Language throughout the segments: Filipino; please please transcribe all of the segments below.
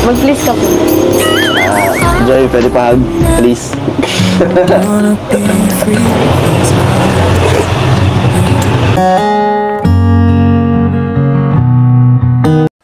Mag-please ka po. Joy, pwede pa hug? Please.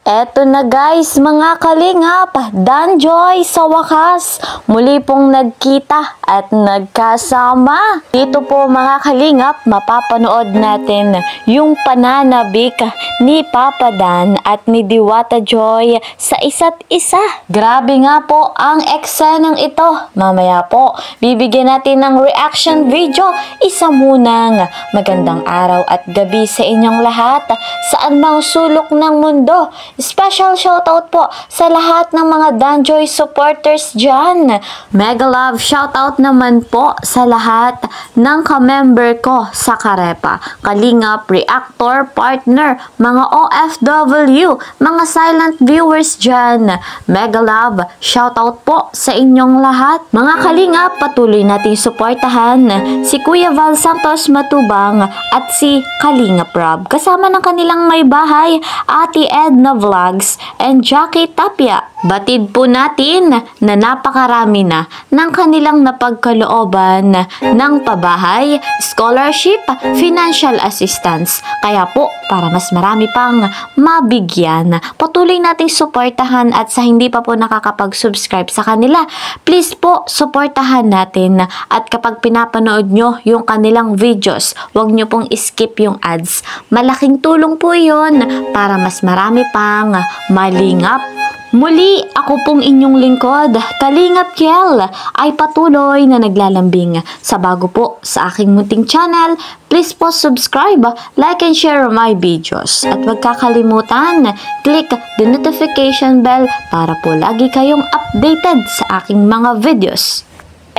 Eto na guys, mga kalingap, Danjoy sa wakas, muli pong nagkita at nagkasama. Dito po mga kalingap, mapapanood natin yung pananabik ni Papa Dan at ni Diwata Joy sa isa't isa. Grabe nga po ang eksenang ito. Mamaya po, bibigyan natin ng reaction video. Isa munang magandang araw at gabi sa inyong lahat, saan mang sulok ng mundo. Special shoutout po sa lahat ng mga Danjoy supporters dyan. Mega love shoutout naman po sa lahat ng ka-member ko sa Karepa, Kalingap, Reactor, Partner, mga OFW, mga silent viewers dyan. Mega love shoutout po sa inyong lahat. Mga Kalingap, patuloy nating suportahan si Kuya Val Santos Matubang at si Kalingap Rob. Kasama ng kanilang may bahay, Ate Edna Vlogs and Jackie Tapia. Batid po natin na napakarami na ng kanilang napagkalooban ng pabahay, scholarship, financial assistance. Kaya po, para mas marami pang mabigyan, patuloy nating suportahan at sa hindi pa po nakakapag-subscribe sa kanila, please po, suportahan natin. At kapag pinapanood nyo yung kanilang videos, huwag nyo pong skip yung ads. Malaking tulong po yun para mas marami pang malingap. Muli, ako pong inyong lingkod, Kalingap Kiel, ay patuloy na naglalambing sa bago po sa aking munting channel. Please po subscribe, like and share my videos. At huwag kakalimutan, click the notification bell para po lagi kayong updated sa aking mga videos.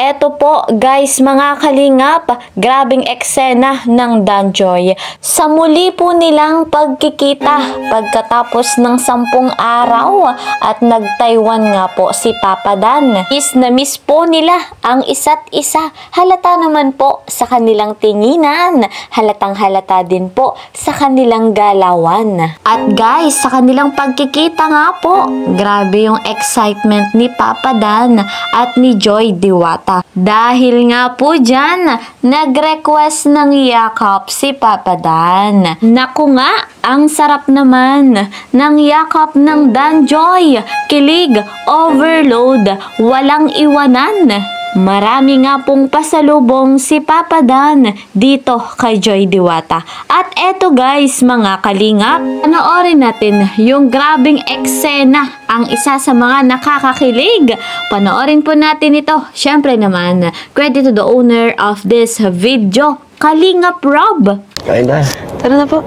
Eto po guys mga kalingap, grabing eksena ng Danjoy sa muli po nilang pagkikita pagkatapos ng 10 araw at nag-Taiwan nga po si Papa Dan. Miss na miss po nila ang isa't isa. Halata naman po sa kanilang tinginan, halatang halata din po sa kanilang galawan. At guys, sa kanilang pagkikita nga po, grabe yung excitement ni Papa Dan at ni Joy Diwata. Dahil nga po dyan, nag-request ng yakap si Papa Dan. Naku nga, ang sarap naman ng yakap ng Danjoy. Kilig, overload, walang iwanan. Marami nga pong pasalubong si Papa Dan dito kay Joy Diwata. At eto guys mga kalingap, panoorin natin yung grabing eksena, ang isa sa mga nakakakilig. Panoorin po natin ito. Syempre naman, credit to the owner of this video, Kalingap Rob. Kain na. Tara na po.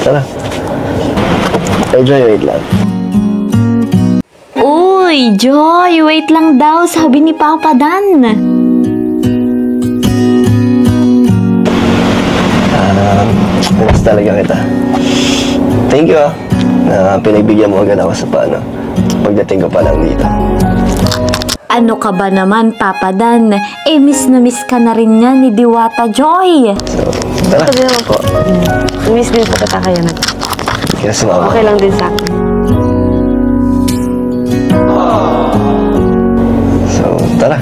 Tara. Joy, wait lang. Uy, Joy, wait lang daw, sabi ni Papa Dan. Miss talaga kita. Thank you na pinagbigyan mo agad ako sa paano pagdating ko pa lang dito. Ano ka ba naman, Papa Dan? Eh, miss na miss ka na rin niya ni Diwata Joy. So, tara. Sabi naman po. Miss din po kita kaya na. Kaya sumama. Okay lang din sa akin. So, tara.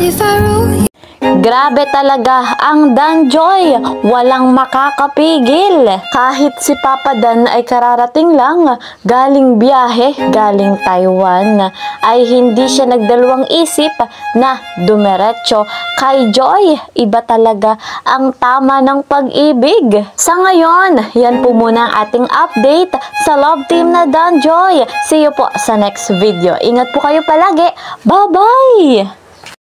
Grabe talaga ang Danjoy, walang makakapigil. Kahit si Papa Dan ay kararating lang, galing biyahe, galing Taiwan, ay hindi siya nagdalawang isip na dumiretso kay Joy. Iba talaga ang tama ng pag-ibig. Sa ngayon, yan po muna ang ating update sa Love Team na Danjoy. See you po sa next video. Ingat po kayo palagi. Bye-bye!